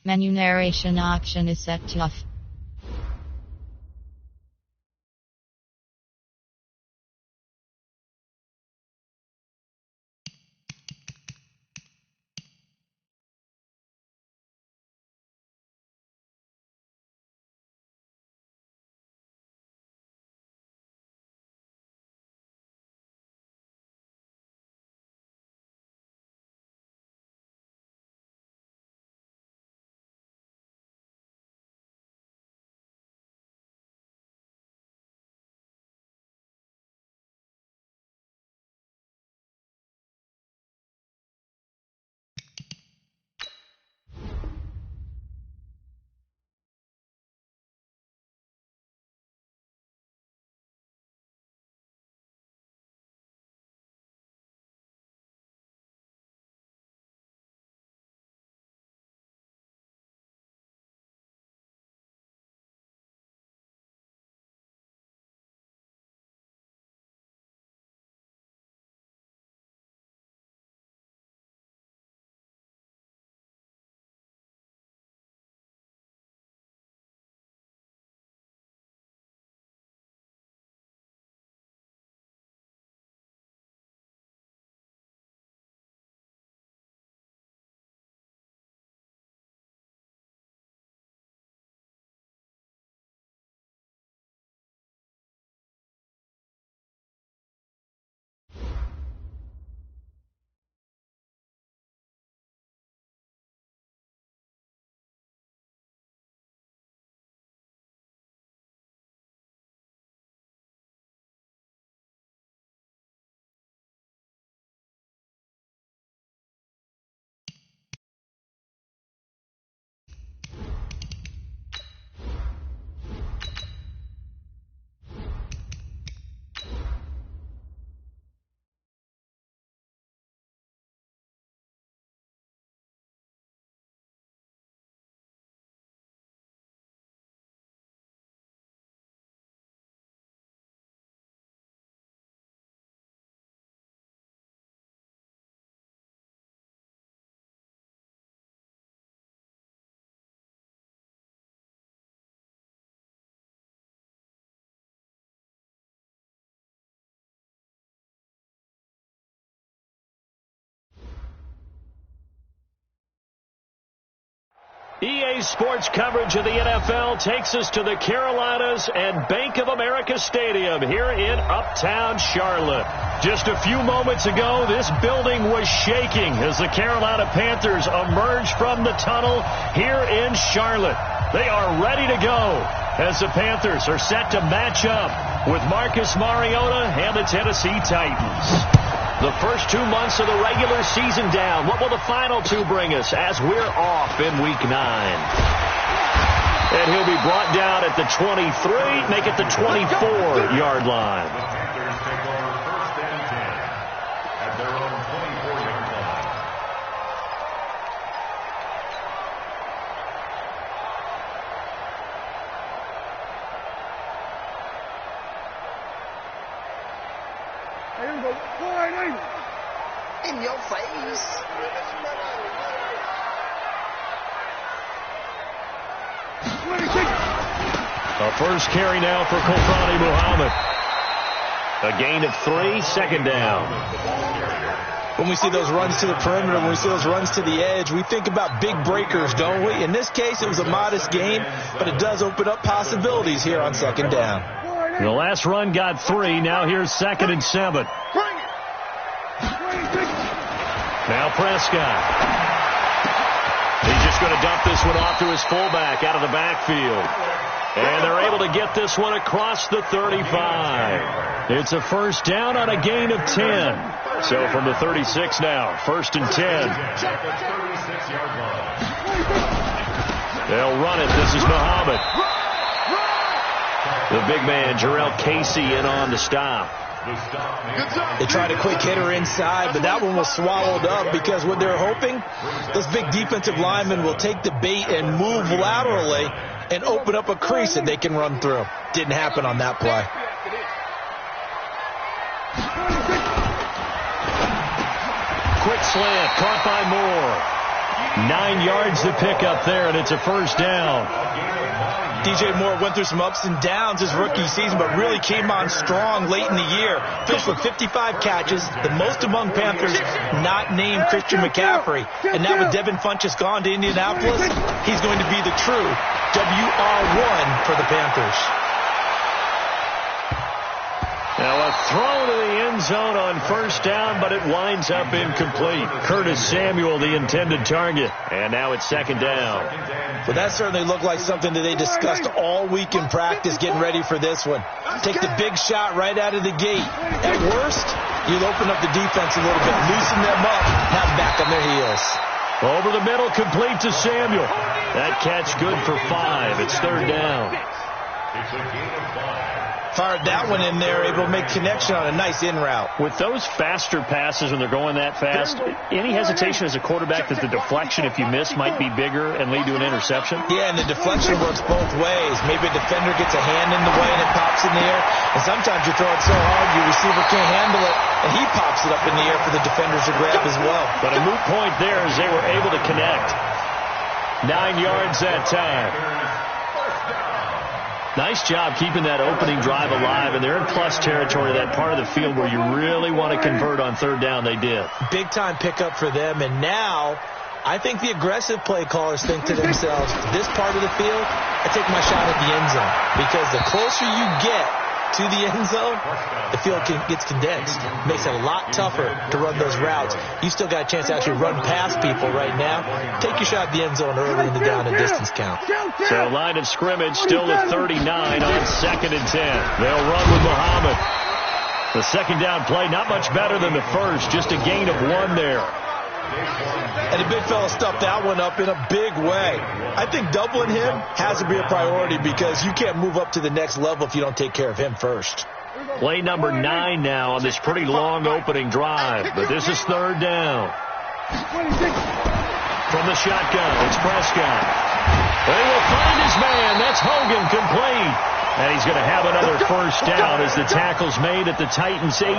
Menu narration option is set to off. EA Sports coverage of the NFL takes us to the Carolinas and Bank of America Stadium here in Uptown Charlotte. Just a few moments ago, this building was shaking as the Carolina Panthers emerged from the tunnel here in Charlotte. They are ready to go as the Panthers are set to match up with Marcus Mariota and the Tennessee Titans. The first 2 months of the regular season down. What will the final two bring us as we're off in Week 9? And he'll be brought down at the 23, make it the 24-yard line. The Panthers take over first and 10 at their own 24-yard line. In your face. A first carry now for Kofani Muhammad. A gain of 3, second down. When we see those runs to the perimeter, when we see those runs to the edge, we think about big breakers, don't we? In this case, it was a modest gain, but it does open up possibilities here on second down. The last run got 3. Now here's 2nd and 7. Now Prescott. He's just going to dump this one off to his fullback out of the backfield. And they're able to get this one across the 35. It's a first down on a gain of 10. So from the 36 now, 1st and 10. They'll run it. This is Muhammad. The big man, Jarrell Casey, in on the stop. They tried a quick hitter inside, but that one was swallowed up because what they're hoping, those big defensive linemen will take the bait and move laterally and open up a crease that they can run through. Didn't happen on that play. Quick slant, caught by Moore. 9 yards to pick up there, and it's a first down. DJ Moore went through some ups and downs his rookie season, but really came on strong late in the year. Finished with 55 catches, the most among Panthers not named Christian McCaffrey. And now with Devin Funchess gone to Indianapolis, he's going to be the true WR1 for the Panthers. Now a throw to the end zone on first down, but it winds up incomplete. Curtis Samuel, the intended target. And now it's second down. Well, that certainly looked like something that they discussed all week in practice, getting ready for this one. Take the big shot right out of the gate. At worst, you'll open up the defense a little bit, loosen them up, have them back on their heels. Over the middle, complete to Samuel. That catch good for 5. It's third down. It's a gain of 5. Fired that one in there, able to make connection on a nice in route. With those faster passes when they're going that fast, any hesitation as a quarterback that the deflection, if you miss, might be bigger and lead to an interception? Yeah, and the deflection works both ways. Maybe a defender gets a hand in the way and it pops in the air. And sometimes you throw it so hard your receiver can't handle it, and he pops it up in the air for the defenders to grab as well. But a moot point there as they were able to connect. 9 yards that time. Nice job keeping that opening drive alive, and they're in plus territory, that part of the field where you really want to convert on third down. They did. Big-time pickup for them, and now I think the aggressive play callers think to themselves, this part of the field, I take my shot at the end zone, because the closer you get to the end zone, the field gets condensed. Makes it a lot tougher to run those routes. You still got a chance to actually run past people right now. Take your shot at the end zone early in the down and distance count. So line of scrimmage still at 39 on 2nd and 10. They'll run with Muhammad. The second down play, not much better than the first, just a gain of 1 there. And the big fella stuffed that one up in a big way. I think doubling him has to be a priority because you can't move up to the next level if you don't take care of him first. Play number 9 now on this pretty long opening drive, but this is third down. From the shotgun, it's Prescott. They will find his man. That's Hogan, complete. And he's going to have another first down as the tackle's made at the Titans' 18.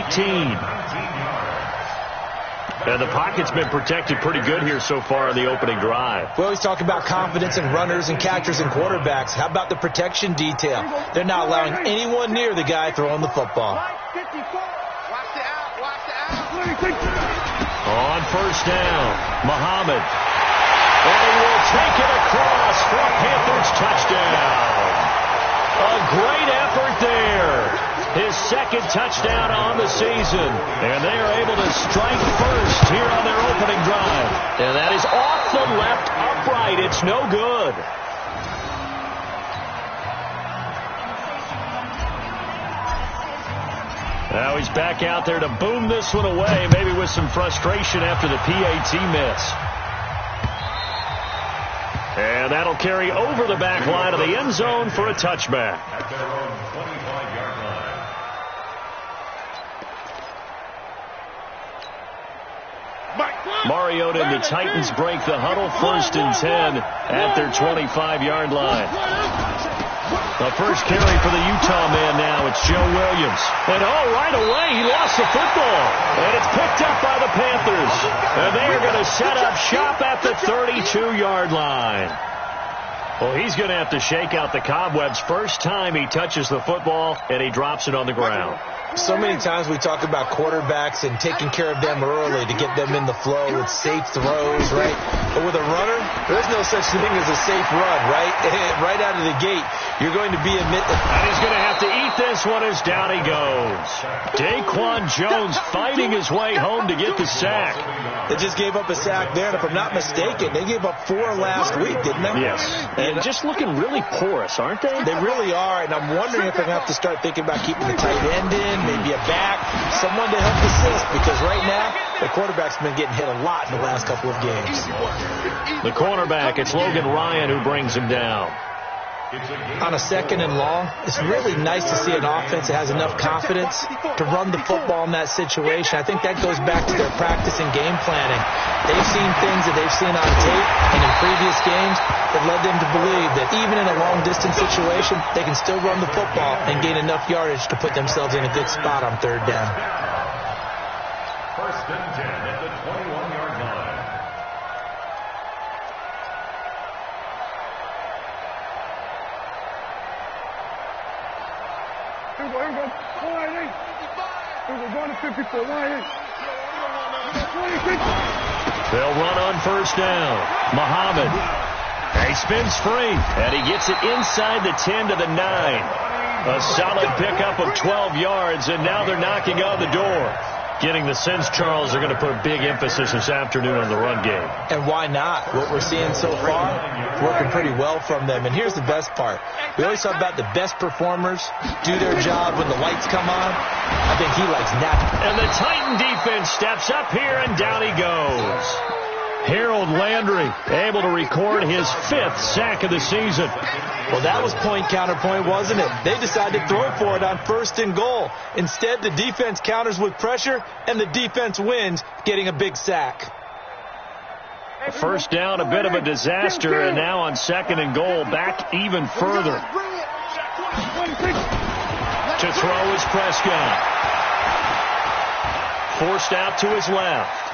And the pocket's been protected pretty good here so far in the opening drive. We always talk about confidence in runners and catchers and quarterbacks. How about the protection detail? They're not allowing anyone near the guy throwing the football. On first down, Muhammad. And he will take it across for a Panthers touchdown. A great effort there. His second touchdown on the season. And they are able to strike first here on their opening drive. And that is off the left upright. It's no good. Now he's back out there to boom this one away, maybe with some frustration after the PAT miss. And that'll carry over the back line of the end zone for a touchback. At their own 25-yard line. Mariota and the Titans break the huddle, 1st and 10 at their 25-yard line. The first carry for the Utah man now, it's Joe Williams. And right away, he lost the football. And it's picked up by the Panthers. And they are going to set up shop at the 32-yard line. Well, he's going to have to shake out the cobwebs. First time he touches the football, and he drops it on the ground. So many times we talk about quarterbacks and taking care of them early to get them in the flow with safe throws, right? But with a runner, there's no such thing as a safe run, right? Right out of the gate, you're going to be And he's going to have to eat this one as down he goes. Daquan Jones fighting his way home to get the sack. They just gave up a sack there, and if I'm not mistaken, they gave up 4 last week, didn't they? Yes. And just looking really porous, aren't they? They really are, and I'm wondering if they're going to have to start thinking about keeping the tight end in, maybe a back, someone to help assist, because right now, the quarterback's been getting hit a lot in the last couple of games. The cornerback, it's Logan Ryan who brings him down. On a 2nd and long, it's really nice to see an offense that has enough confidence to run the football in that situation. I think that goes back to their practice and game planning. They've seen things that they've seen on tape and in previous games that led them to believe that even in a long-distance situation, they can still run the football and gain enough yardage to put themselves in a good spot on third down. 1st and 10 at the 21-yard line. They'll run on first down. Muhammad. He spins free, and he gets it inside the 10 to the 9. A solid pickup of 12 yards, and now they're knocking on the door. Getting the sense, Charles, they're going to put a big emphasis this afternoon on the run game. And why not? What we're seeing so far, working pretty well from them. And here's the best part. We always talk about the best performers do their job when the lights come on. I think he likes napping. And the Titan defense steps up here, and down he goes. Harold Landry able to record his 5th sack of the season. Well, that was point-counterpoint, wasn't it? They decided to throw for it on 1st and goal. Instead, the defense counters with pressure, and the defense wins, getting a big sack. First down, a bit of a disaster, and now on 2nd and goal, back even further. To throw is Prescott. Forced out to his left.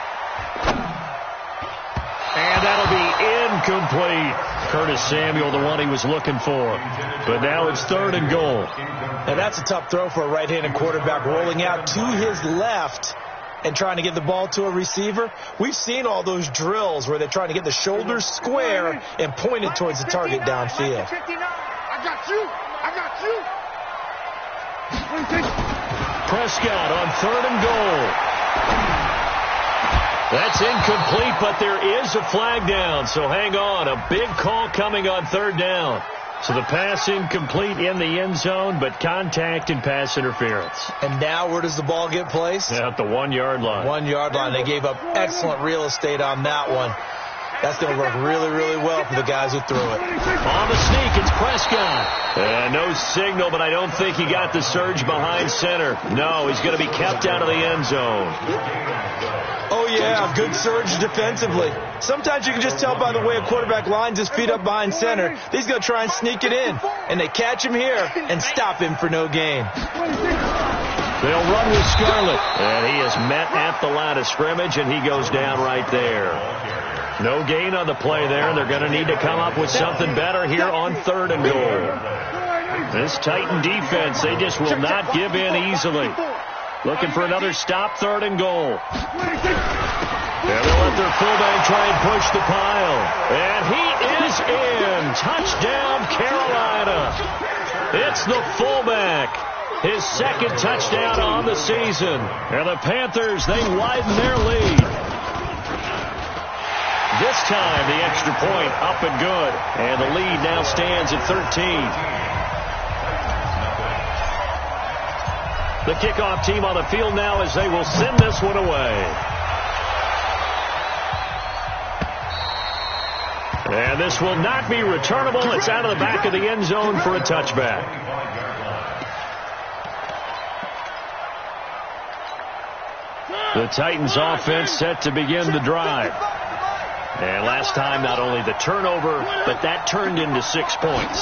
And that'll be incomplete. Curtis Samuel, the one he was looking for. But now it's 3rd and goal. Now that's a tough throw for a right-handed quarterback, rolling out to his left and trying to get the ball to a receiver. We've seen all those drills where they're trying to get the shoulders square and pointed towards the target downfield. I got you. Prescott on 3rd and goal. That's incomplete, but there is a flag down, so hang on. A big call coming on 3rd down. So the pass incomplete in the end zone, but contact and pass interference. And now where does the ball get placed? At the 1-yard line. 1-yard line. They gave up excellent real estate on that one. That's going to work really, really well for the guys who threw it. On the sneak, it's Prescott. No signal, but I don't think he got the surge behind center. No, he's going to be kept out of the end zone. Oh, yeah, good surge defensively. Sometimes you can just tell by the way a quarterback lines his feet up behind center. He's going to try and sneak it in. And they catch him here and stop him for no gain. They'll run with Scarlett. And he is met at the line of scrimmage, and he goes down right there. No gain on the play there. They're going to need to come up with something better here on 3rd and goal. This Titan defense, they just will not give in easily. Looking for another stop, 3rd and goal. And they'll let their fullback try and push the pile. And he is in. Touchdown, Carolina. It's the fullback. His 2nd touchdown on the season. And the Panthers, they widen their lead. This time, the extra point up and good. And the lead now stands at 13. The kickoff team on the field now as they will send this one away. And this will not be returnable. It's out of the back of the end zone for a touchback. The Titans offense set to begin the drive. And last time, not only the turnover, but that turned into 6 points.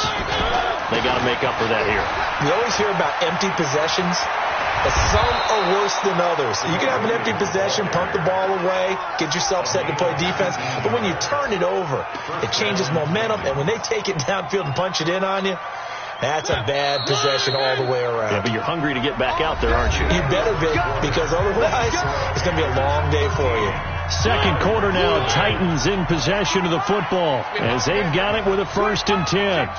They got to make up for that here. We always hear about empty possessions. Some are worse than others. You can have an empty possession, pump the ball away, get yourself set to play defense. But when you turn it over, it changes momentum. And when they take it downfield and punch it in on you, that's a bad possession all the way around. Yeah, but you're hungry to get back out there, aren't you? You better be, because otherwise it's going to be a long day for you. 2nd quarter now, Titans in possession of the football as they've got it with a 1st and 10.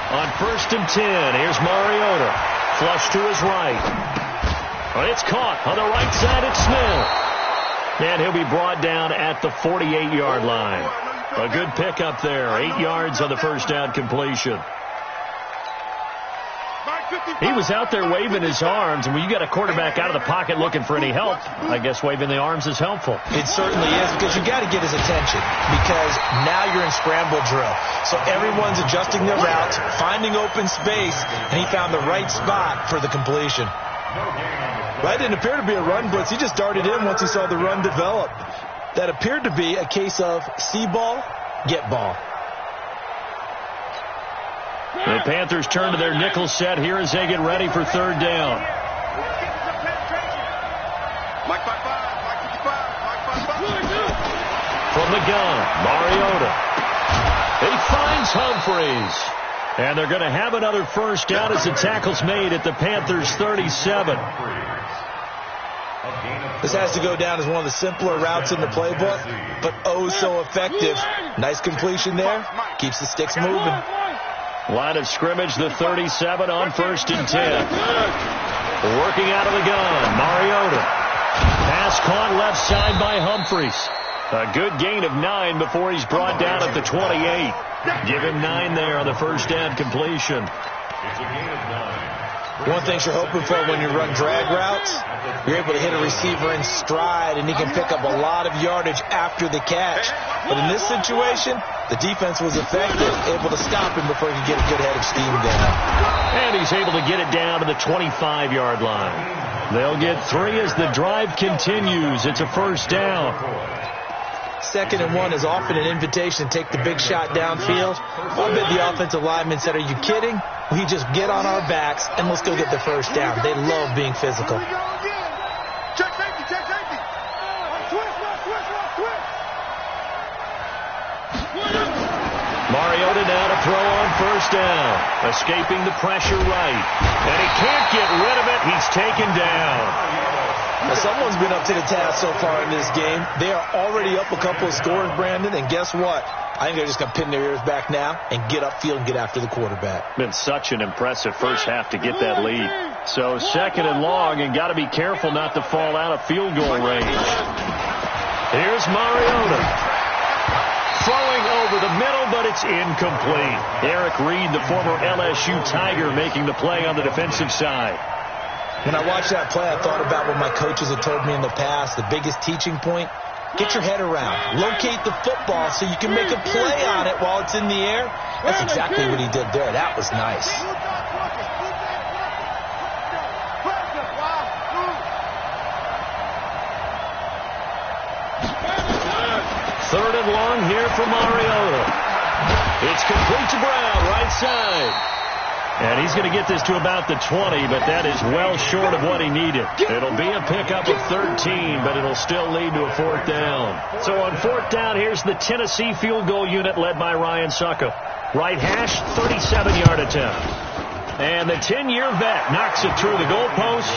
On 1st and 10, here's Mariota. Flush to his right. It's caught on the right side. It's Smith. And he'll be brought down at the 48-yard line. A good pickup there. 8 yards on the first down completion. He was out there waving his arms, and when you got a quarterback out of the pocket looking for any help, I guess waving the arms is helpful. It certainly is, because you got to get his attention, because now you're in scramble drill. So everyone's adjusting their routes, finding open space, and he found the right spot for the completion. That didn't appear to be a run blitz. He just darted in once he saw the run develop. That appeared to be a case of see ball, get ball. The Panthers turn to their nickel set here as they get ready for 3rd down. from the gun. Mariota. He finds Humphries. And they're going to have another first down as the tackle's made at the Panthers' 37. This has to go down as one of the simpler routes in the playbook, but oh so effective. Nice completion there. Keeps the sticks moving. Line of scrimmage, the 37 on 1st and 10. Working out of the gun, Mariota. Pass caught left side by Humphries. A good gain of 9 before he's brought down at the 28. Give him 9 there on the first down completion. It's a gain of 9. One thing you're hoping for when you run drag routes, you're able to hit a receiver in stride, and he can pick up a lot of yardage after the catch. But in this situation, the defense was effective, able to stop him before he could get a good head of steam down. And he's able to get it down to the 25-yard line. They'll get 3 as the drive continues. It's a first down. 2nd and 1 is often an invitation to take the big shot downfield. I bet the offensive lineman said, are you kidding? We just get on our backs and let's go get the first down. They love being physical. Check safety, check safety. Mariota now to throw on first down. Escaping the pressure right. And he can't get rid of it. He's taken down. Now, someone's been up to the task so far in this game. They are already up a couple of scores, Brandon, and guess what? I think they're just going to pin their ears back now and get upfield and get after the quarterback. Been such an impressive first half to get that lead. So 2nd and long, and got to be careful not to fall out of field goal range. Here's Mariota. Throwing over the middle, but it's incomplete. Eric Reed, the former LSU Tiger, making the play on the defensive side. When I watched that play, I thought about what my coaches had told me in the past. The biggest teaching point, get your head around. Locate the football so you can make a play on it while it's in the air. That's exactly what he did there. That was nice. 3rd and long here for Mariota. It's complete to Brown, right side. And he's going to get this to about the 20, but that is well short of what he needed. It'll be a pickup of 13, but it'll still lead to a 4th down. So on 4th down, here's the Tennessee field goal unit led by Ryan Succo. Right hash, 37-yard attempt. And the 10-year vet knocks it through the goalpost.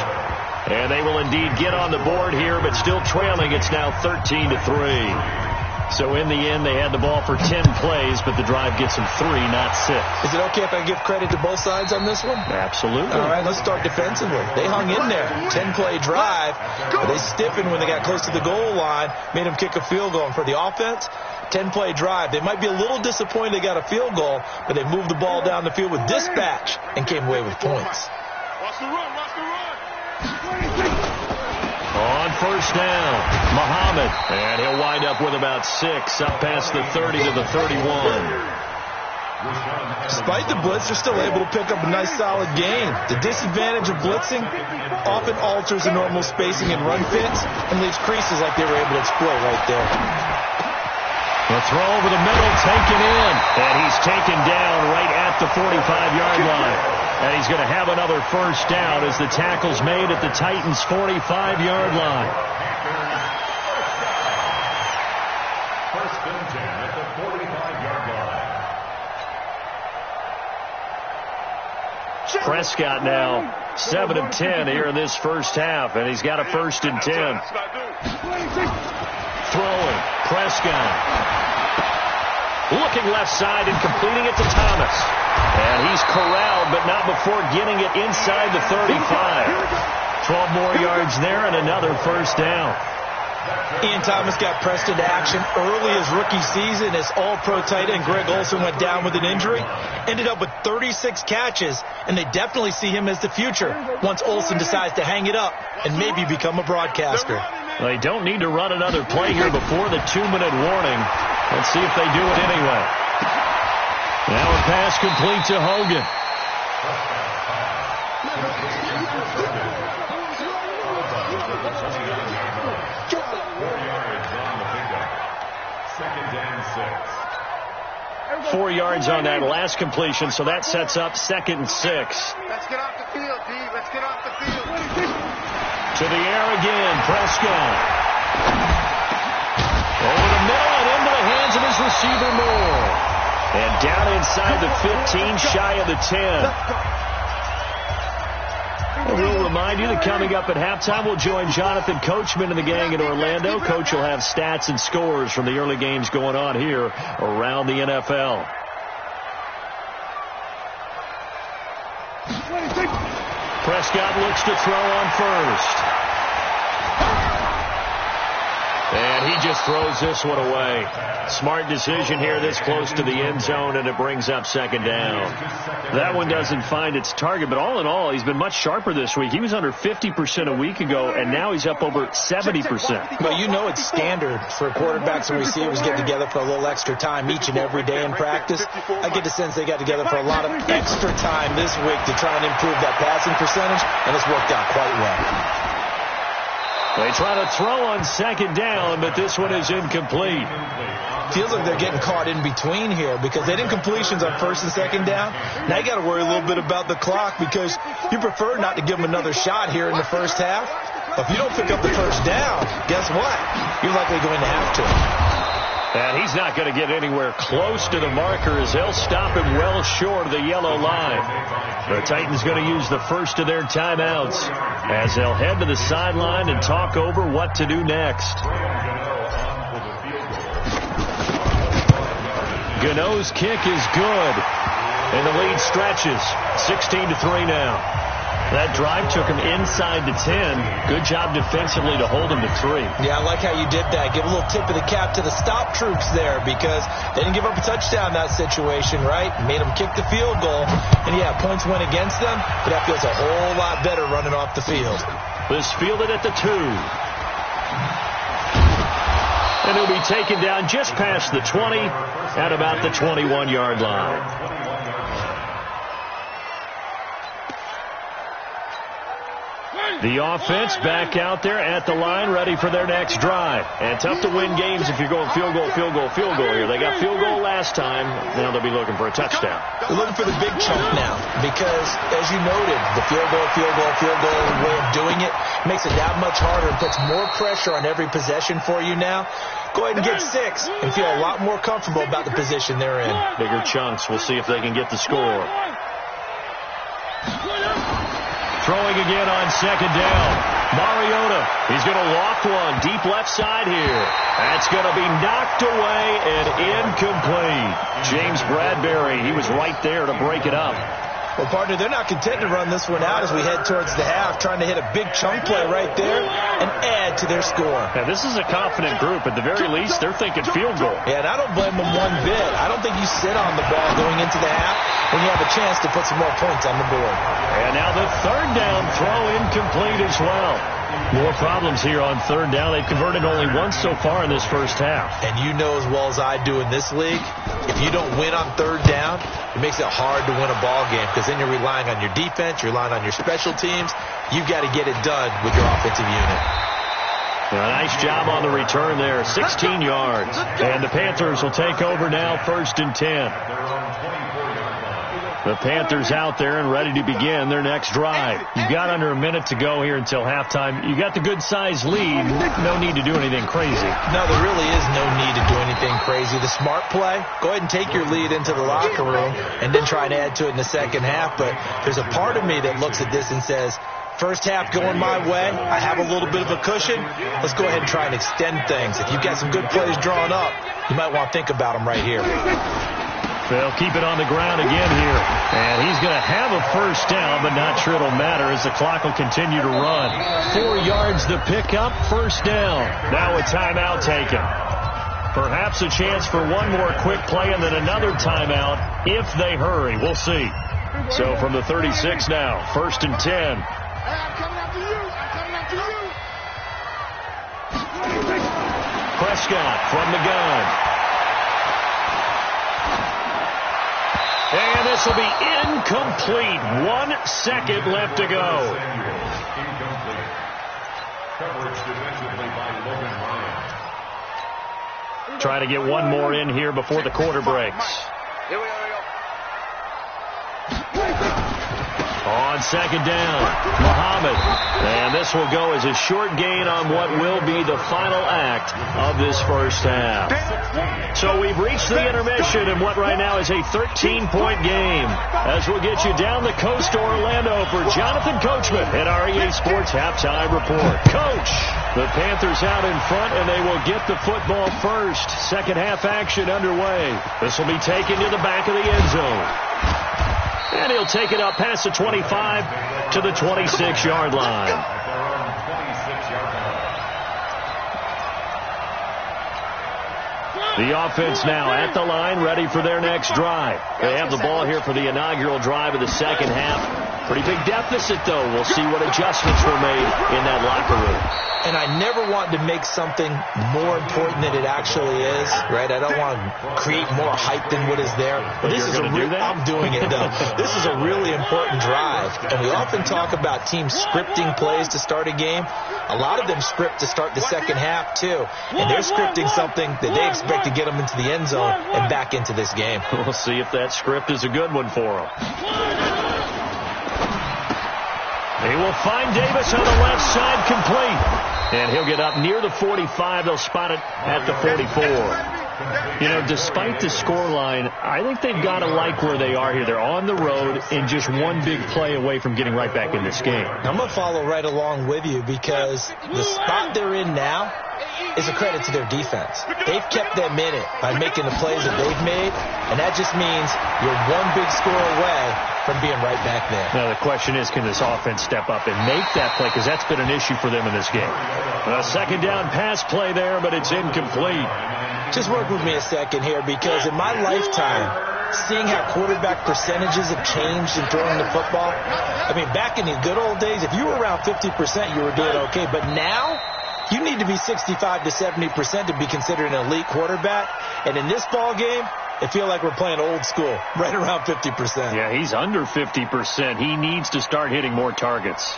And they will indeed get on the board here, but still trailing. It's now 13-3. So in the end, they had the ball for 10 plays, but the drive gets them 3, not 6. Is it okay if I give credit to both sides on this one? Absolutely. All right, let's start defensively. They hung in there. 10-play drive, but they stiffened when they got close to the goal line, made them kick a field goal. And for the offense, 10-play drive. They might be a little disappointed they got a field goal, but they moved the ball down the field with dispatch and came away with points. Watch the run, watch the run. On first down, Muhammad, and he'll wind up with about 6, up past the 30 to the 31. Despite the blitz, they're still able to pick up a nice solid gain. The disadvantage of blitzing often alters the normal spacing and run fits and leaves creases like they were able to exploit right there. The throw over the middle, taken in, and he's taken down right at the 45-yard line. And he's going to have another first down as the tackle's made at the Titans' 45-yard line. 1st and 10 at the 45-yard line. Prescott now 7 of 10 here in this first half, and he's got a 1st and 10. Throwing, Prescott. Looking left side and completing it to Thomas. And he's corralled, but not before getting it inside the 35. 12 more yards there and another first down. Ian Thomas got pressed into action early his rookie season as all-pro tight end Greg Olsen went down with an injury. Ended up with 36 catches, and they definitely see him as the future once Olsen decides to hang it up and maybe become a broadcaster. They don't need to run another play here before the 2-minute warning. Let's see if they do it anyway. Now a pass complete to Hogan. Second and 6. 4 yards on that last completion, so that sets up 2nd and 6. Let's get off the field, D. Let's get off the field. To the air again, Prescott. Over the middle and Down inside the 15, shy of the 10. And we'll remind you that coming up at halftime, we'll join Jonathan Coachman and the gang in Orlando. Coach will have stats and scores from the early games going on here around the NFL. Prescott looks to throw on first. And he just throws this one away. Smart decision here this close to the end zone, and it brings up second down. That one doesn't find its target, but all in all, he's been much sharper this week. He was under 50% a week ago, and now he's up over 70%. Well, you know it's standard for quarterbacks and receivers get together for a little extra time each and every day in practice. I get the sense they got together for a lot of extra time this week to try and improve that passing percentage, and it's worked out quite well. They try to throw on second down, but this one is incomplete. Feels like they're getting caught in between here because they didn't completions on first and second down. Now you got to worry a little bit about the clock because you prefer not to give them another shot here in the first half. If you don't pick up the first down, guess what? You're likely going to have to. And he's not going to get anywhere close to the marker as they'll stop him well short of the yellow line. The Titans going to use the first of their timeouts as they'll head to the sideline and talk over what to do next. Gano's kick is good, and the lead stretches. 16-3 now. That drive took him inside the 10. Good job defensively to hold him to 3. Yeah, I like how you did that. Give a little tip of the cap to the stop troops there because they didn't give up a touchdown in that situation, right? Made them kick the field goal. And, yeah, points went against them, but that feels a whole lot better running off the field. This fielded at the 2. And he'll be taken down just past the 20 at about the 21-yard line. The offense back out there at the line, ready for their next drive. And tough to win games if you're going field goal here. They got field goal last time. Now they'll be looking for a touchdown. They're looking for the big chunk now because, as you noted, the field goal way of doing it makes it that much harder and puts more pressure on every possession for you now. Go ahead and get 6 and feel a lot more comfortable about the position they're in. Bigger chunks. We'll see if they can get the score. Throwing again on second down. Mariota, he's going to loft one deep left side here. That's going to be knocked away and incomplete. James Bradbury, he was right there to break it up. Well, partner, they're not content to run this one out as we head towards the half, trying to hit a big chunk play right there and add to their score. Now, this is a confident group. At the very least, they're thinking field goal. Yeah, and I don't blame them one bit. I don't think you sit on the ball going into the half when you have a chance to put some more points on the board. And now the third down throw incomplete as well. More problems here on third down. They've converted only once so far in this first half. And you know as well as I do in this league, if you don't win on third down, it makes it hard to win a ball game because then you're relying on your defense, you're relying on your special teams. You've got to get it done with your offensive unit. Nice job on the return there, 16 yards. And the Panthers will take over now, 1st and 10. The Panthers out there and ready to begin their next drive. You've got under a minute to go here until halftime. You got the good-sized lead. No need to do anything crazy. No, there really is no need to do anything crazy. The smart play, go ahead and take your lead into the locker room and then try and add to it in the second half. But there's a part of me that looks at this and says, first half going my way, I have a little bit of a cushion. Let's go ahead and try and extend things. If you've got some good plays drawn up, you might want to think about them right here. They'll keep it on the ground again here. And he's going to have a first down, but not sure it'll matter as the clock will continue to run. 4 yards to pick up, first down. Now a timeout taken. Perhaps a chance for one more quick play and then another timeout if they hurry. We'll see. So from the 36 now, 1st and 10. I'm coming after you. Prescott from the gun. And this will be incomplete. 1 second left to go. Incomplete. Coverage defensively by Logan Ryan. Trying to get one more in here before the quarter breaks. Here we go. On second down, Muhammad. And this will go as a short gain on what will be the final act of this first half. So we've reached the intermission in what right now is a 13-point game. As we'll get you down the coast to Orlando for Jonathan Coachman at our EA Sports Halftime Report. Coach, the Panthers out in front, and they will get the football first. Second half action underway. This will be taken to the back of the end zone. And he'll take it up past the 25 to the 26-yard line. The offense now at the line, ready for their next drive. They have the ball here for the inaugural drive of the second half. Pretty big deficit, though. We'll see what adjustments were made in that locker room. And I never want to make something more important than it actually is, right? I don't want to create more hype than what is there. But this is I'm doing it, though. This is a really important drive. And we often talk about teams scripting plays to start a game. A lot of them script to start the second half, too. And they're scripting something that they expect to get them into the end zone and back into this game. We'll see if that script is a good one for them. They will find Davis on the left side, complete. And he'll get up near the 45. They'll spot it at the 44. You know, despite the scoreline, I think they've got to like where they are here. They're on the road and just one big play away from getting right back in this game. I'm going to follow right along with you because the spot they're in now is a credit to their defense. They've kept them in it by making the plays that they've made, and that just means you're one big score away from being right back there. Now, the question is, can this offense step up and make that play? Because that's been an issue for them in this game. A second down pass play there, but it's incomplete. Just work with me a second here, because in my lifetime, seeing how quarterback percentages have changed in throwing the football, I mean, back in the good old days, if you were around 50%, you were doing okay. But now, you need to be 65 to 70% to be considered an elite quarterback. And in this ball game, it feels like we're playing old school, right around 50%. Yeah, he's under 50%. He needs to start hitting more targets.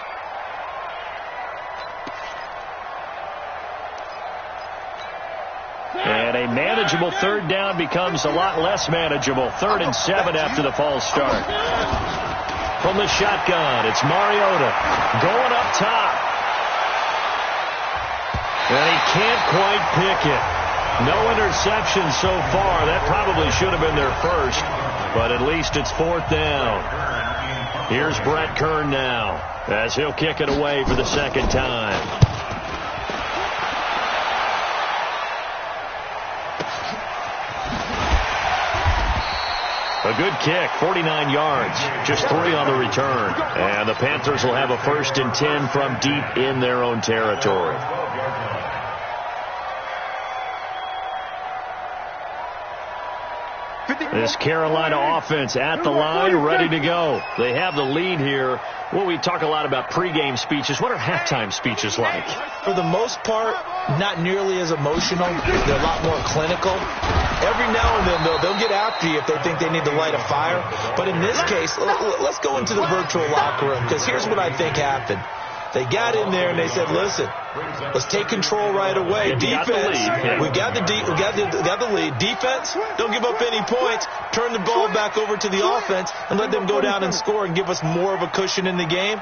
And a manageable third down becomes a lot less manageable. 3rd and 7 after the false start. From the shotgun, it's Mariota going up top. And he can't quite pick it. No interception so far. That probably should have been their first, but at least it's 4th down. Here's Brett Kern now as he'll kick it away for the second time. A good kick, 49 yards, just 3 on the return. And the Panthers will have a 1st and 10 from deep in their own territory. This Carolina offense at the line, ready to go. They have the lead here. Well, we talk a lot about pregame speeches. What are halftime speeches like? For the most part, not nearly as emotional. They're a lot more clinical. Every now and then, though, they'll get after you if they think they need to light a fire. But in this case, let's go into the virtual locker room, because here's what I think happened. They got in there and they said, listen, let's take control right away. Defense, we've got the lead. Defense, don't give up any points. Turn the ball back over to the offense and let them go down and score and give us more of a cushion in the game.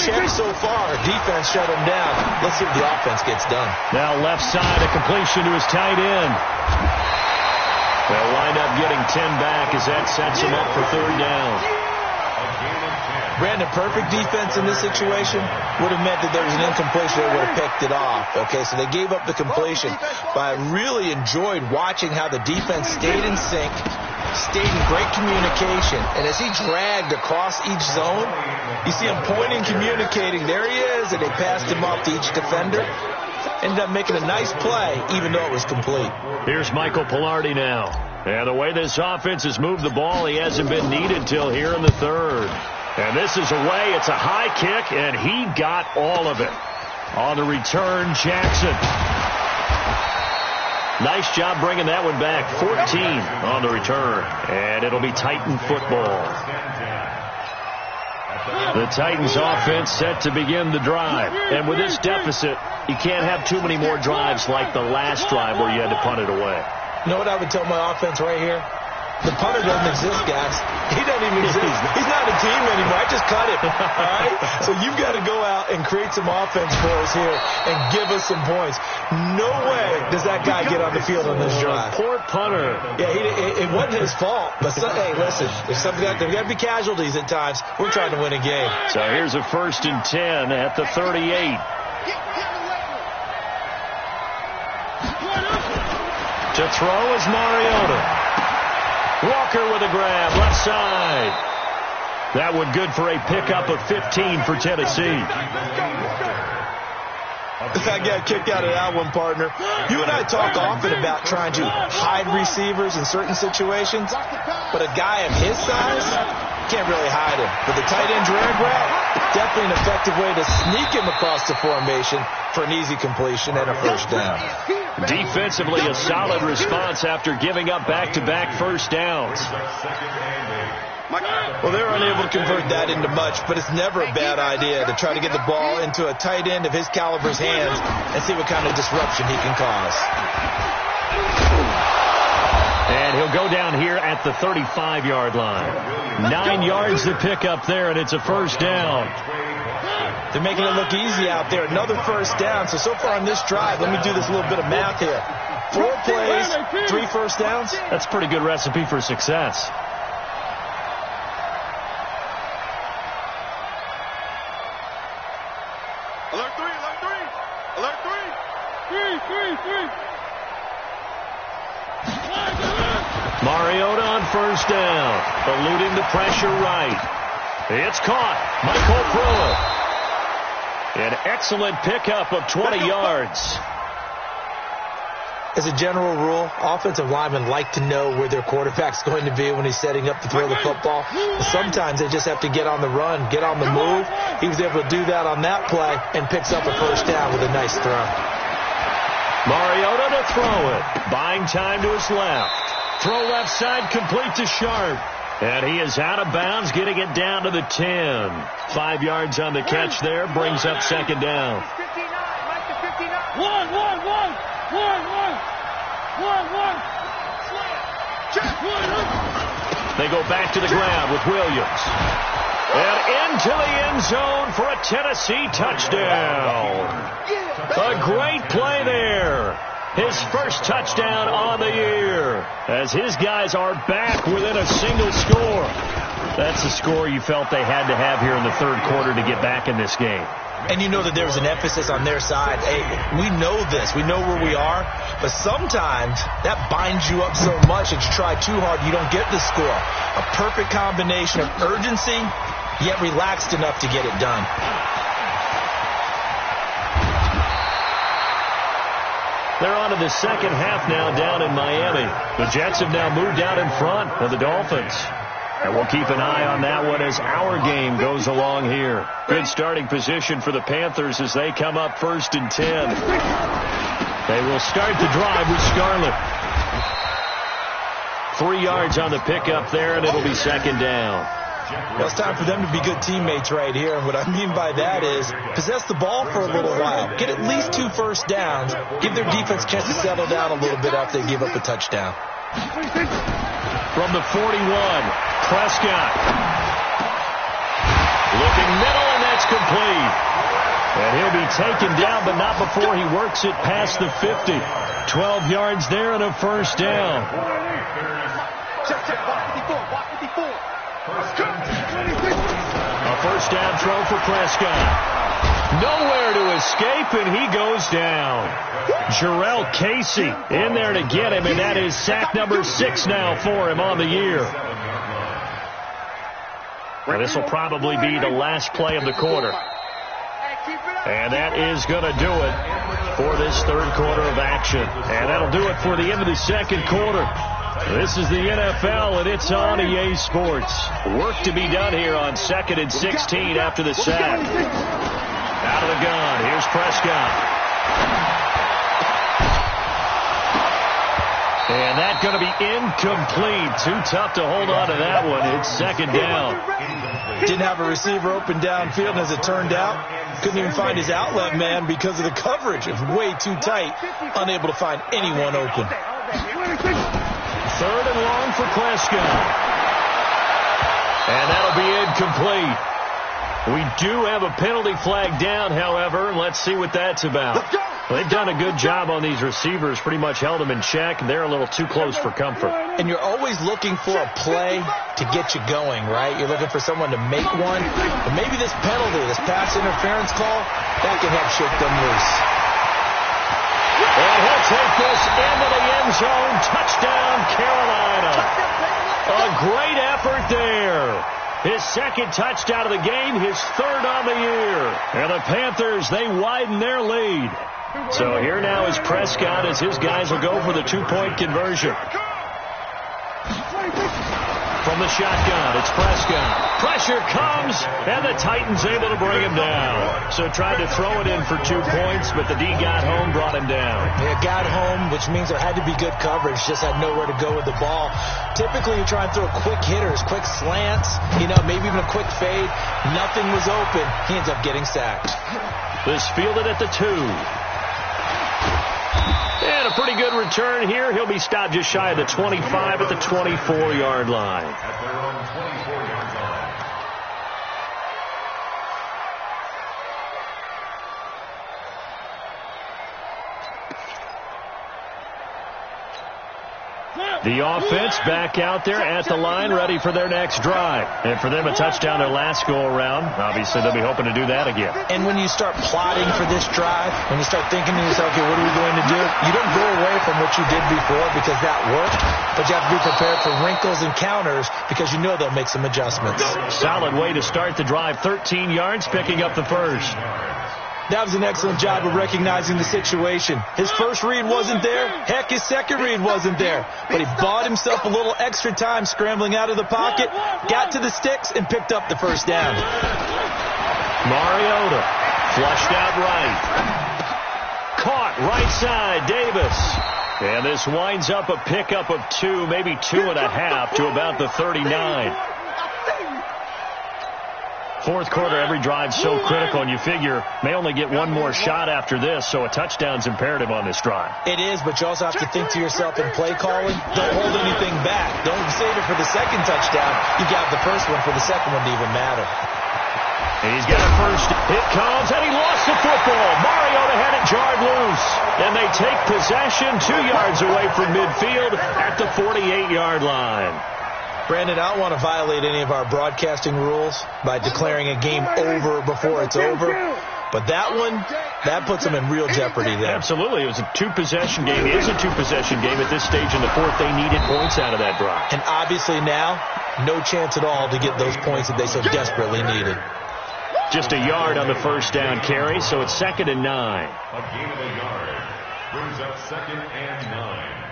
Check so far. Defense shut them down. Let's see if the offense gets done. Now left side, a completion to his tight end. They'll wind up getting 10 back as that sets them up for 3rd down. Brandon, perfect defense in this situation would have meant that there was an incompletion. They would have picked it off. Okay, so they gave up the completion. But I really enjoyed watching how the defense stayed in sync, stayed in great communication. And as he dragged across each zone, you see him pointing, communicating. There he is, and they passed him off to each defender. Ended up making a nice play, even though it was complete. Here's Michael Pilardi now. And the way this offense has moved the ball, he hasn't been needed till here in the 3rd. And this is away. It's a high kick, and he got all of it. On the return, Jackson. Nice job bringing that one back. 14 on the return. And it'll be Titan football. The Titans offense set to begin the drive. And with this deficit, you can't have too many more drives like the last drive where you had to punt it away. You know what I would tell my offense right here? The punter doesn't exist, guys. He doesn't even exist. He's not a team anymore. I just cut him. All right? So you've got to go out and create some offense for us here and give us some points. No way does that guy get on the field on this drive. Poor punter. Yeah, it wasn't his fault. But, hey, listen, there's got to be casualties at times. We're trying to win a game. So here's a 1st and 10 at the 38. To throw is Mariota. Walker with a grab, left side. That one good for a pickup of 15 for Tennessee. I got kicked out of that one, partner. You and I talk often about trying to hide receivers in certain situations, but a guy of his size can't really hide him. With the tight end drag route, definitely an effective way to sneak him across the formation for an easy completion and a first down. Defensively, a solid response after giving up back-to-back first downs. Well, they're unable to convert that into much, but it's never a bad idea to try to get the ball into a tight end of his caliber's hands and see what kind of disruption he can cause. And he'll go down here at the 35-yard line. 9 yards to pick up there, and it's a first down. They're making it look easy out there. Another first down. So far on this drive, let me do this little bit of math here. 4 plays, 3 first downs. That's a pretty good recipe for success. Alert 3, alert 3. Alert 3. 3. Mariota on first down. Eluding the pressure right. It's caught. Michael Pruitt. An excellent pickup of 20 yards. As a general rule, offensive linemen like to know where their quarterback's going to be when he's setting up to throw the football. Sometimes they just have to get on the run, get on the move. He was able to do that on that play and picks up a first down with a nice throw. Mariota to throw it. Buying time to his left. Throw left side complete to Sharp. And he is out of bounds, getting it down to the 10. 5 yards on the catch there, brings up second down. They go back to the ground with Williams. And into the end zone for a Tennessee touchdown. A great play there. His first touchdown on the year as his guys are back within a single score. That's the score you felt they had to have here in the third quarter to get back in this game. And you know that there was an emphasis on their side. Hey, we know this. We know where we are. But sometimes that binds you up so much that you try too hard, you don't get the score. A perfect combination of urgency, yet relaxed enough to get it done. They're on to the second half now down in Miami. The Jets have now moved out in front of the Dolphins. And we'll keep an eye on that one as our game goes along here. Good starting position for the Panthers as they come up 1st and 10. They will start the drive with Scarlett. 3 yards on the pickup there, and it'll be second down. Well, it's time for them to be good teammates right here. And what I mean by that is possess the ball for a little while. Get at least 2 first downs. Give their defense a chance to settle down a little bit after they give up a touchdown. From the 41, Prescott. Looking middle, and that's complete. And he'll be taken down, but not before he works it past the 50. 12 yards there and a first down. A first down throw for Prescott. Nowhere to escape, and he goes down. Jarrell Casey in there to get him, and that is sack number 6 now for him on the year. Now, this will probably be the last play of the quarter. And that is going to do it for this third quarter of action. And that'll do it for the end of the second quarter. This is the NFL, and it's on EA Sports. Work to be done here on 2nd and 16 after the sack. Out of the gun, here's Prescott. And that's going to be incomplete. Too tough to hold on to that one. It's second down. Didn't have a receiver open downfield, and as it turned out, couldn't even find his outlet man because of the coverage. It was way too tight, unable to find anyone open. 3rd and long for Prescott. And that'll be incomplete. We do have a penalty flag down, however. Let's see what that's about. They've done a good job on these receivers, pretty much held them in check, and they're a little too close for comfort. And you're always looking for a play to get you going, right? You're looking for someone to make one. But maybe this penalty, this pass interference call, that can help shake them loose. And he'll take this into the end zone. Touchdown, Carolina. A great effort there. His second touchdown of the game, his third on the year. And the Panthers, they widen their lead. So here now is Prescott as his guys will go for the two-point conversion. From the shotgun, it's Prescott. Pressure comes, and the Titans able to bring him down. So tried to throw it in for 2 points, but the D got home, brought him down. Yeah, got home, which means there had to be good coverage. Just had nowhere to go with the ball. Typically, you try and throw quick hitters, quick slants, maybe even a quick fade. Nothing was open. He ends up getting sacked. This fielded at the 2. And a pretty good return here. He'll be stopped just shy of the 25 at the 24-yard line. At their own 24-yard line. The offense back out there at the line, ready for their next drive. And for them, a touchdown their last go-around. Obviously, they'll be hoping to do that again. And when you start plotting for this drive, when you start thinking to yourself, okay, what are we going to do? You don't go away from what you did before because that worked, but you have to be prepared for wrinkles and counters because you know they'll make some adjustments. Solid way to start the drive. 13 yards, picking up the first. That was an excellent job of recognizing the situation. His first read wasn't there. Heck, his second read wasn't there. But he bought himself a little extra time scrambling out of the pocket, got to the sticks, and picked up the first down. Mariota flushed out right. Caught right side, Davis. And this winds up a pickup of 2, maybe 2.5 to about the 39. Fourth quarter, every drive so critical, and you figure may only get one more shot after this, so a touchdown's imperative on this drive. It is, but you also have to think to yourself in play calling, don't hold anything back. Don't save it for the second touchdown. You got the first one for the second one to even matter. He's got a first. It comes, and he lost the football. Mariota had it jarred loose, and they take possession 2 yards away from midfield at the 48-yard line. Brandon, I don't want to violate any of our broadcasting rules by declaring a game over before it's over. But that one, that puts them in real jeopardy there. Absolutely. It was a two-possession game. It is a two-possession game at this stage in the fourth. They needed points out of that drive. And obviously now, no chance at all to get those points that they so desperately needed. Just a yard on the first down carry, so it's 2nd and 9. A gain of a yard brings up 2nd and 9.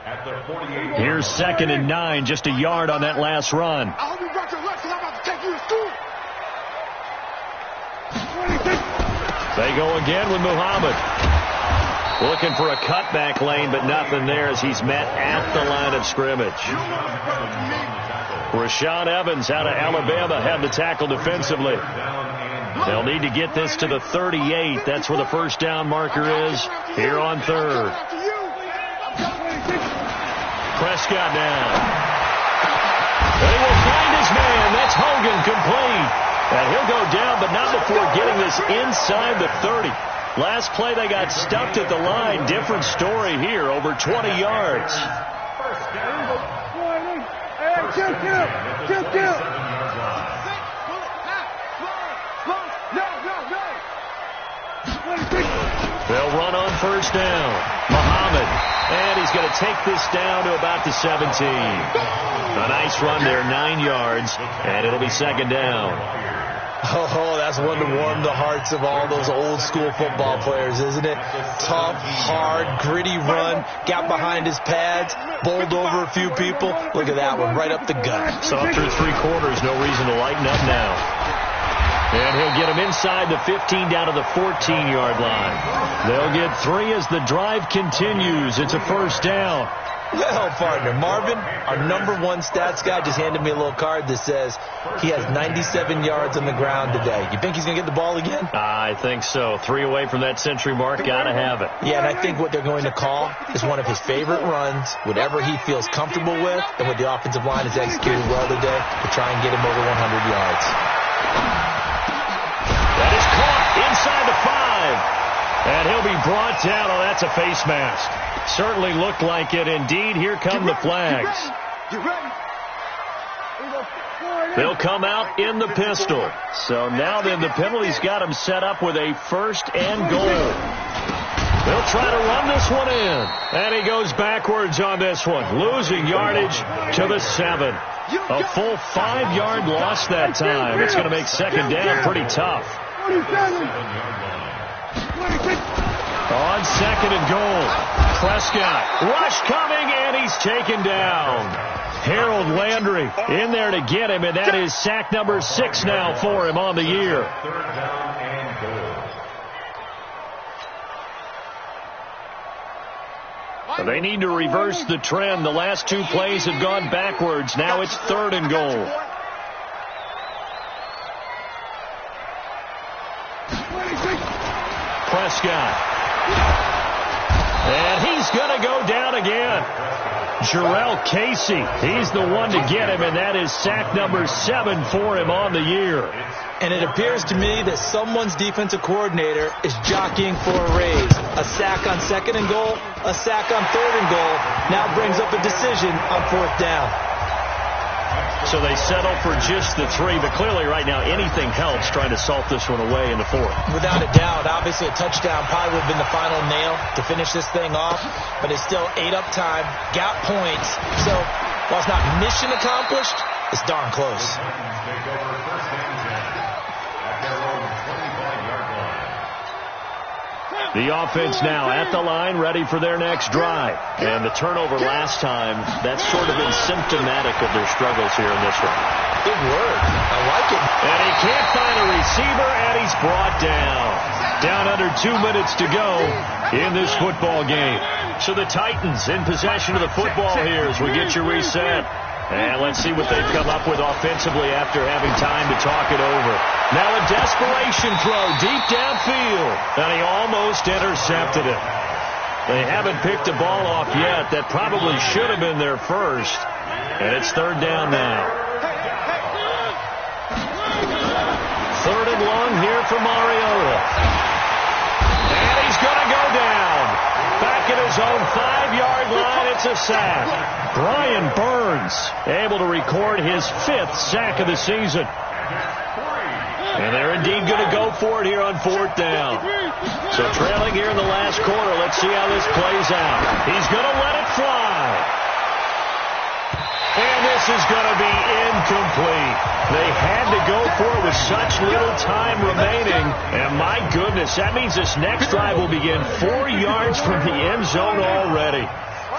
At the 48. Here's 2nd and 9, just a yard on that last run. I hope you brought your lunch because I'm about to take you to school. They go again with Muhammad. Looking for a cutback lane, but nothing there as he's met at the line of scrimmage. Rashaan Evans out of Alabama had the tackle defensively. They'll need to get this to the 38. That's where the first down marker is here on third. Prescott now. They will find his man. That's Hogan, complete. And he'll go down, but not before getting this inside the 30. Last play, they got stuffed at the line. Different story here, over 20 yards. They'll run on first down. Muhammad. And he's going to take this down to about the 17. A nice run there, 9 yards, and it'll be 2nd down. Oh, that's one to warm the hearts of all those old school football players, isn't it? Tough, hard, gritty run, got behind his pads, bowled over a few people. Look at that one, right up the gut. So through 3 quarters, no reason to lighten up now. And he'll get him inside the 15 down to the 14-yard line. They'll get 3 as the drive continues. It's a first down. Well, partner, Marvin, our #1 stats guy, just handed me a little card that says he has 97 yards on the ground today. You think he's going to get the ball again? I think so. 3 away from that century mark. Got to have it. Yeah, and I think what they're going to call is one of his favorite runs, whatever he feels comfortable with, and what the offensive line has executed well today to try and get him over 100 yards. That is caught inside the 5. And he'll be brought down. Oh, that's a face mask. Certainly looked like it. Indeed, here come the flags. They'll come out in the pistol. So now then the penalty's got him set up with a 1st and goal. They'll try to run this one in. And he goes backwards on this one, losing yardage to the 7. A full 5-yard loss that time. It's going to make 2nd down pretty tough. On 2nd and goal, Prescott, rush coming, and he's taken down. Harold Landry in there to get him, and that is sack number 6 now for him on the year. 3rd down and goal. They need to reverse the trend. The last 2 plays have gone backwards. Now it's 3rd and goal. Prescott. And he's going to go down again. Jarrell Casey, he's the one to get him, and that is sack number 7 for him on the year. And it appears to me that someone's defensive coordinator is jockeying for a raise. A sack on 2nd and goal, a sack on 3rd and goal, now brings up a decision on 4th down. So they settle for just the 3, but clearly right now anything helps trying to salt this one away in the 4th. Without a doubt, obviously a touchdown probably would have been the final nail to finish this thing off, but it's still 8 up time, got points. So while it's not mission accomplished, it's darn close. Take over 1st and 10 at their own 25-yard line. The offense now at the line, ready for their next drive. And the turnover last time, that's sort of been symptomatic of their struggles here in this one. Big word. I like it. And he can't find a receiver, and he's brought down. Down under 2 minutes to go in this football game. So the Titans in possession of the football here as we get you reset. And let's see what they've come up with offensively after having time to talk it over. Now a desperation throw deep downfield. And he almost intercepted it. They haven't picked the ball off yet. That probably should have been their first. And it's 3rd down now. 3rd and long here for Mariota. And he's going to go down. Back at his own 5-yard line, it's a sack. Brian Burns able to record his 5th sack of the season. And they're indeed going to go for it here on 4th down. So trailing here in the last quarter, let's see how this plays out. He's going to let it fly. And this is going to be incomplete. They had to go for it with such little time remaining. And my goodness, that means this next drive will begin 4 yards from the end zone already.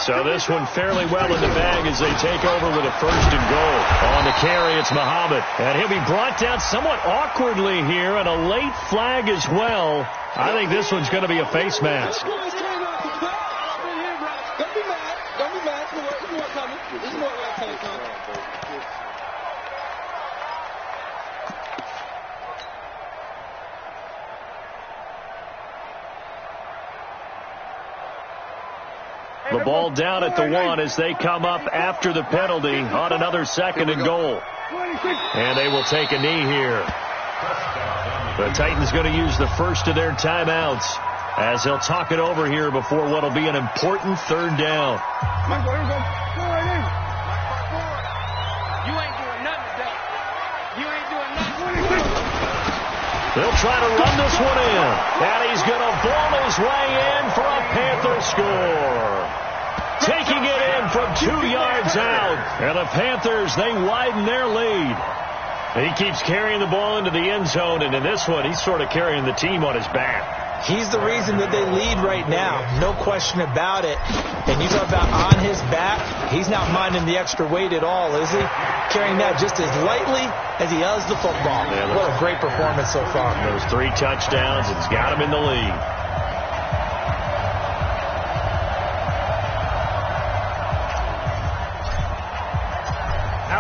So this one fairly well in the bag as they take over with a 1st and goal. On the carry, it's Muhammad. And he'll be brought down somewhat awkwardly here, and a late flag as well. I think this one's going to be a face mask. The ball down at the 1 as they come up after the penalty on another 2nd and goal. And they will take a knee here. The Titans going to use the first of their timeouts as they'll talk it over here before what will be an important 3rd down. They'll try to run this one in. And he's going to ball his way in for a Panther score. Taking it in from 2 yards out. And the Panthers, they widen their lead. He keeps carrying the ball into the end zone. And in this one, he's sort of carrying the team on his back. He's the reason that they lead right now. No question about it. And you talk about on his back, he's not minding the extra weight at all, is he? Carrying that just as lightly as he does the football. Yeah, what a great performance so far. Those 3 touchdowns, it's got him in the lead.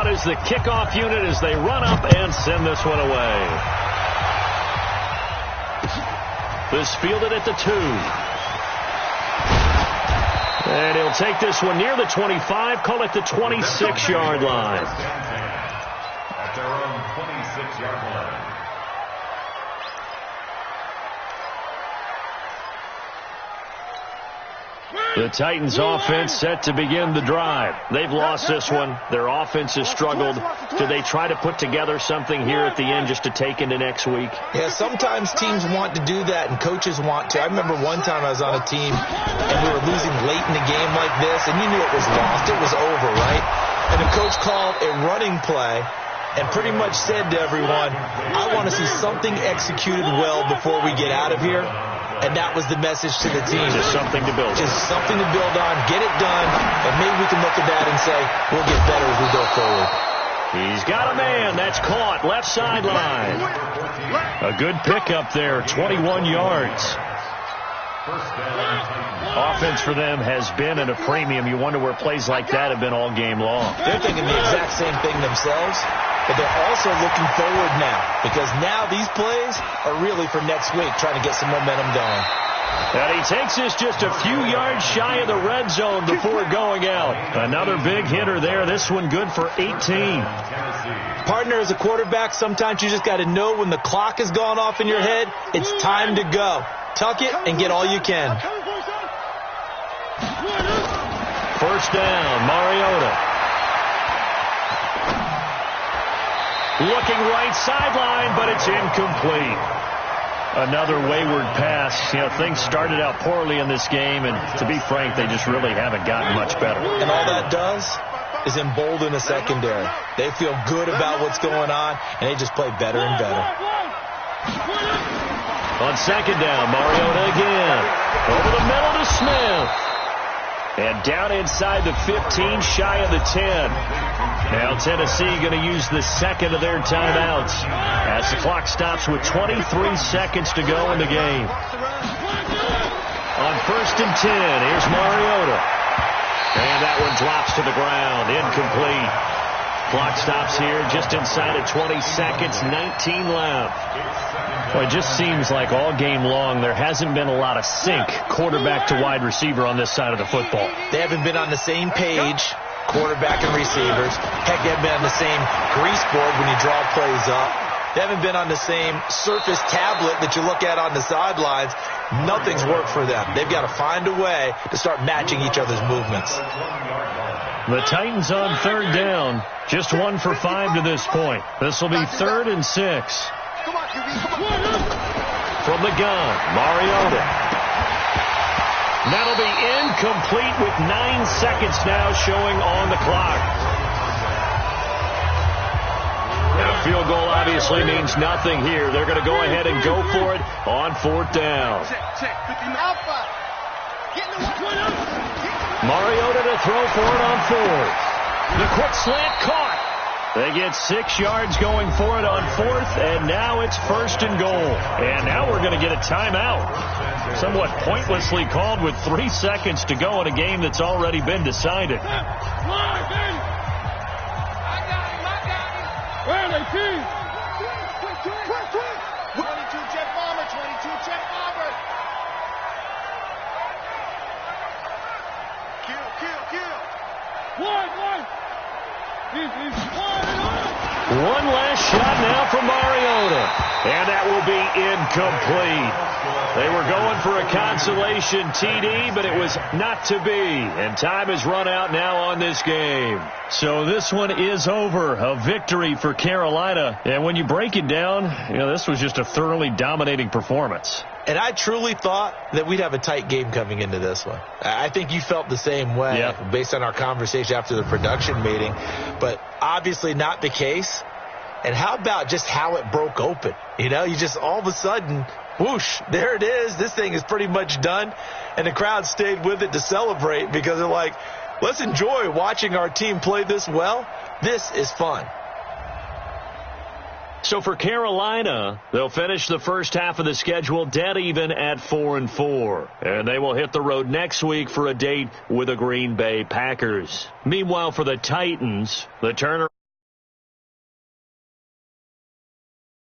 out is the kickoff unit as they run up and send this one away. This fielded at the 2. And he'll take this one near the 25, call it the 26-yard line. At their own 26-yard line. The Titans offense set to begin the drive. They've lost this one. Their offense has struggled. Do they try to put together something here at the end just to take into next week? Yeah, sometimes teams want to do that and coaches want to. I remember one time I was on a team and we were losing late in the game like this, and you knew it was lost. It was over, right? And the coach called a running play and pretty much said to everyone, I want to see something executed well before we get out of here. And that was the message to the team. Just something to build on. Just something to build on, get it done, and maybe we can look at that and say, we'll get better as we go forward. He's got a man. That's caught. Left sideline. A good pickup there, 21 yards. Offense for them has been at a premium. You wonder where plays like that have been all game long. They're thinking the exact same thing themselves, but they're also looking forward now because now these plays are really for next week, trying to get some momentum going. And he takes us just a few yards shy of the red zone before going out. Another big hitter there. This one good for 18. Partner, as a quarterback, sometimes you just got to know when the clock has gone off in your head, it's time to go. Tuck it and get all you can. First down, Mariota. Looking right sideline, but it's incomplete. Another wayward pass. You know, things started out poorly in this game, and to be frank, they just really haven't gotten much better. And all that does is embolden the secondary. They feel good about what's going on, and they just play better and better. On second down, Mariota again. Over the middle to Smith. And down inside the 15, shy of the 10. Now Tennessee going to use the second of their timeouts as the clock stops with 23 seconds to go in the game. On first and 10, here's Mariota. And that one drops to the ground, incomplete. Clock stops here just inside of 20 seconds, 19 left. Well, it just seems like all game long there hasn't been a lot of sync quarterback to wide receiver on this side of the football. They haven't been on the same page, quarterback and receivers. Heck, they haven't been on the same grease board when you draw plays up. They haven't been on the same surface tablet that you look at on the sidelines. Nothing's worked for them. They've got to find a way to start matching each other's movements. The Titans on third down, just 1 for 5 to this point. This will be 3rd and 6. From the gun, Mariota. That'll be incomplete with 9 seconds now showing on the clock. And a field goal obviously means nothing here. They're going to go ahead and go for it on 4th down. Mariota to throw for it on 4th. The quick slant caught. They get 6 yards going for it on 4th, and now it's 1st and goal. And now we're going to get a timeout. Somewhat pointlessly called with 3 seconds to go in a game that's already been decided. Where are they, team? 22 jet bomber, 22 jet bomber. Kill. One. One last shot now from Mariota. And that will be incomplete. They were going for a consolation TD, but it was not to be. And time has run out now on this game. So this one is over. A victory for Carolina. And when you break it down, you know, this was just a thoroughly dominating performance. And I truly thought that we'd have a tight game coming into this one. I think you felt the same way based on our conversation after the production meeting. But obviously not the case. And how about just how it broke open? You know, you just all of a sudden, whoosh, there it is. This thing is pretty much done. And the crowd stayed with it to celebrate because they're like, let's enjoy watching our team play this well. This is fun. So for Carolina, they'll finish the first half of the schedule dead even at 4-4. And they will hit the road next week for a date with the Green Bay Packers. Meanwhile, for the Titans, the turnaround.